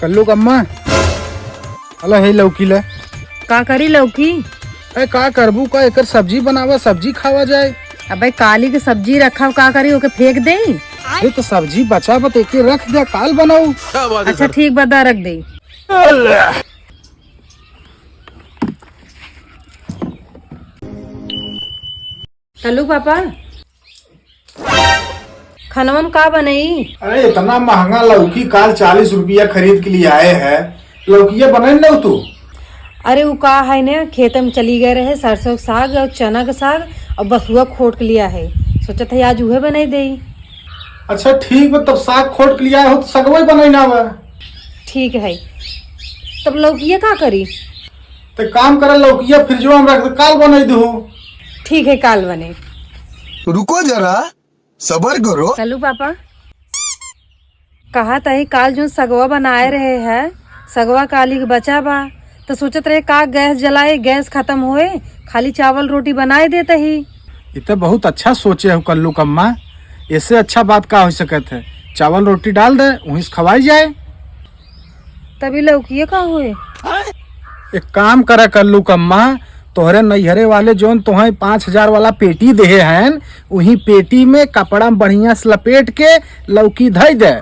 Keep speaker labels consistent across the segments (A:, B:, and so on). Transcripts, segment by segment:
A: कल्लू कम्मा अला हे लौकी ले
B: का करी लौकी?
A: अरे का करबू का एकर सब्जी बनावा, सब्जी खावा जाए।
B: अबे काली की सब्जी रखा का करी ओके फेंक दे।
A: अरे तो सब्जी बचा बत एके रख दे, काल बनाऊ।
B: अच्छा ठीक बता रख दे। कल्लू पापा खानवा में का बनई?
A: अरे इतना महंगा लौकी काल 40 रुपया खरीद के लिए आए हैं, लौकिया बने न तू।
B: अरे वो का है ना, खेत में चली गए रहे सरसों का साग और चना का साग और बथुआ खोट के लिया है, सोचा था आज उहे बनाई दे।
A: अच्छा ठीक है, तब साग खोट के लिए आए हो तो सगवई बनाई ना हुआ।
B: ठीक है, तब लौकिया का करी?
A: तो काम करे लौकिया फ्रिजवा में रख दे, काल बनाई दू।
B: ठीक है काल बने।
C: रुको जरा सबर करो।
B: चलू पापा कहा तही काल जो सगवा बनाए रहे हैं, सगवा काली के बचा बा तो सोचत रहे का गैस जलाए, गैस खत्म होए खाली चावल रोटी बनाए देते ही।
A: ये तो बहुत अच्छा सोचे हो कल्लू कम्मा, इससे अच्छा बात का हो सकत है। चावल रोटी डाल दे, वहीं से खवाई जाए।
B: तभी लौकिए का हुए।
A: एक काम करे कल्लू कम्मा, तोहरे नैहरे वाले जोन तुम्हें 5000 वाला पेटी दे हैं, वही पेटी में कपड़ा बढ़िया से लपेट के लौकी धई दे।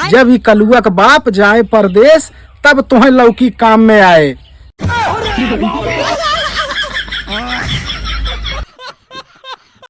A: जब ये कलुआ का बाप जाए परदेश तब तुम्हें लौकी काम में आए।